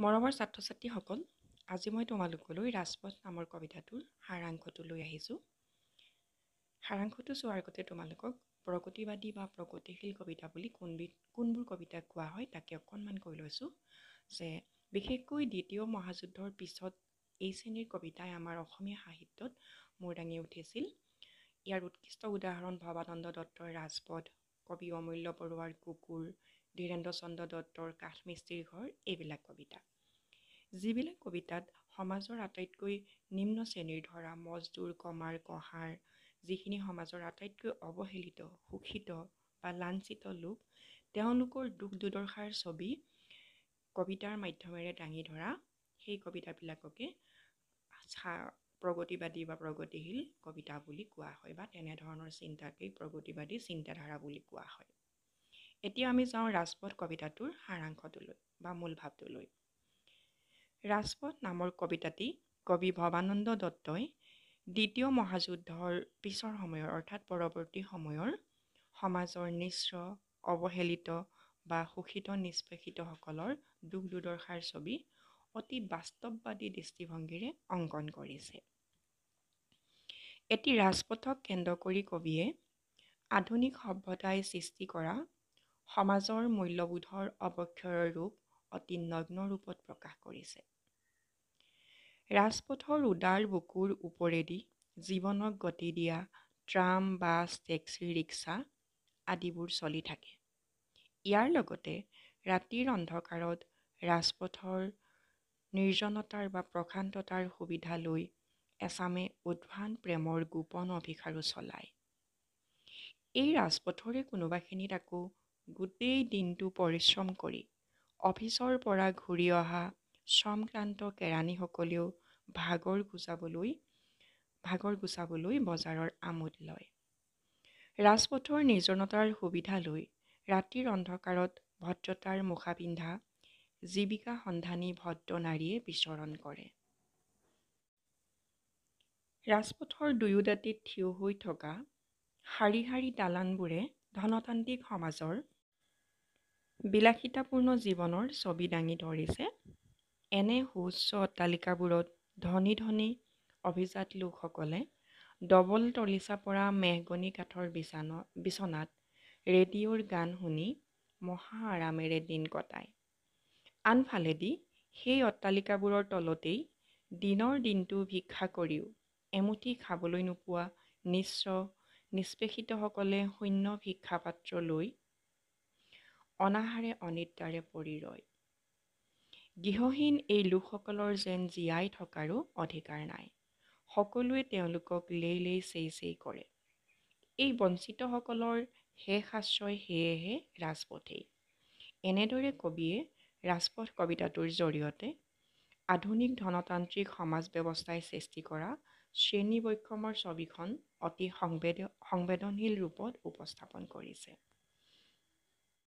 মৰমৰ ছাত্ৰ-ছাত্ৰীসকল, আজি মই তোমালোকলৈ ৰাজপথ নামৰ কবিতাটোৰ সাৰাংশটো লৈ আহিছোঁ। সাৰাংশটো চোৱাৰ আগতে তোমালোকক প্ৰগতিবাদী বা প্ৰগতিশীল কবিতা বুলি কোনবোৰ কবিতাক কোৱা হয় তাকে অকণমান কৈ লৈছোঁ যে বিশেষকৈ দ্বিতীয় মহাযুদ্ধৰ পিছত এই শ্ৰেণীৰ কবিতাই আমাৰ অসমীয়া সাহিত্যত মূৰ দাঙি উঠিছিল। ইয়াৰ উৎকৃষ্ট উদাহৰণ ভৱানন্দ দত্তৰ ৰাজপথ, কবি অমূল্য বৰুৱাৰ কুকুৰ, ধীৰেন্দ্ৰ চন্দ্ৰ দত্তৰ কাঠমিস্ত্ৰীৰ ঘৰ এইবিলাক কবিতা। যিবিলাক কবিতাত সমাজৰ আটাইতকৈ নিম্ন শ্ৰেণীৰ ধৰা মজদুৰ, কমাৰ, কহাৰ, যিখিনি সমাজৰ আটাইতকৈ অৱহেলিত, শোষিত বা লাঞ্ছিত লোক, তেওঁলোকৰ দুখ দুৰ্দশাৰ ছবি কবিতাৰ মাধ্যমেৰে দাঙি ধৰা সেই কবিতাবিলাককে প্ৰগতিবাদী বা প্ৰগতিশীল কবিতা বুলি কোৱা হয় বা তেনেধৰণৰ চিন্তাকেই প্ৰগতিবাদী চিন্তাধাৰা বুলি কোৱা হয়। এতিয়া আমি যাওঁ ৰাজপথ কবিতাটোৰ সাৰাংশটোলৈ বা মূল ভাৱটোলৈ। ৰাজপথ নামৰ কবিতাটি কবি ভৱানন্দ দত্তই দ্বিতীয় মহাযুদ্ধৰ পিছৰ সময়ৰ অৰ্থাৎ পৰৱৰ্তী সময়ৰ সমাজৰ নিঃস্ব, অৱহেলিত বা শোষিত নিষ্পেষিতসকলৰ দুখ দুৰ্দশাৰ ছবি অতি বাস্তৱবাদী দৃষ্টিভংগীৰে অংকন কৰিছে। এটি ৰাজপথক কেন্দ্ৰ কৰি কবিয়ে আধুনিক সভ্যতাই সৃষ্টি কৰা সমাজৰ মূল্যবোধৰ অৱক্ষয়ৰ ৰূপ অতি নগ্ন ৰূপত প্ৰকাশ কৰিছে। ৰাজপথৰ উদাৰ বুকুৰ ওপৰেদি জীৱনক গতি দিয়া ট্ৰাম, বাছ, টেক্সি, ৰিক্সা আদিবোৰ চলি থাকে। ইয়াৰ লগতে ৰাতিৰ অন্ধকাৰত ৰাজপথৰ নিৰ্জনতাৰ বা প্ৰশান্ততাৰ সুবিধা লৈ এচামে উদ্ভান প্ৰেমৰ গোপন অভিসাৰো চলায়। এই ৰাজপথৰে কোনোবাখিনিত আকৌ গোটেই দিনটো পৰিশ্ৰম কৰি অফিচৰ পৰা ঘূৰি অহা শ্ৰমক্লান্ত কেৰাণীসকলেও ভাগৰ গুচাবলৈ বজাৰৰ আমোদ লয়। ৰাজপথৰ নিৰ্জনতাৰ সুবিধা লৈ ৰাতিৰ অন্ধকাৰত ভদ্ৰতাৰ মুখা পিন্ধা জীৱিকা সন্ধানী ভদ্ৰ নাৰীয়ে বিচৰণ কৰে। ৰাজপথৰ দুয়ো দাঁতিত থিয় হৈ থকা শাৰী শাৰী দালানবোৰে ধনতান্ত্ৰিক সমাজৰ বিলাসিতাপূৰ্ণ জীৱনৰ ছবি দাঙি ধৰিছে। এনে সুউচ্চ অট্টালিকাবোৰত ধনী ধনী অভিজাত লোকসকলে ডবল তলিচা পৰা মেহগনি কাঠৰ বিচনাত ৰেডিঅ'ৰ গান শুনি মহা আৰামেৰে দিন কটায়। আনফালেদি সেই অট্টালিকাবোৰৰ তলতেই দিনৰ দিনটো ভিক্ষা কৰিও এমুঠি খাবলৈ নোপোৱা নিঃস্ব নিষ্পেষিতসকলে শূন্য ভিক্ষাপাত্ৰ লৈ অনাহাৰে অনিদ্ৰাৰে পৰি ৰয়। গৃহহীন এই লোকসকলৰ যেন জীয়াই থকাৰো অধিকাৰ নাই। সকলোৱে তেওঁলোকক লেই চেই চেই কৰে। এই বঞ্চিতসকলৰ শেষ আশ্ৰয় সেয়েহে ৰাজপথেই। এনেদৰে কবিয়ে ৰাজপথ কবিতাটোৰ জৰিয়তে আধুনিক ধনতান্ত্ৰিক সমাজ ব্যৱস্থাই সৃষ্টি কৰা শ্ৰেণী বৈষম্যৰ ছবিখন অতি সংবেদনশীল ৰূপত উপস্থাপন কৰিছে।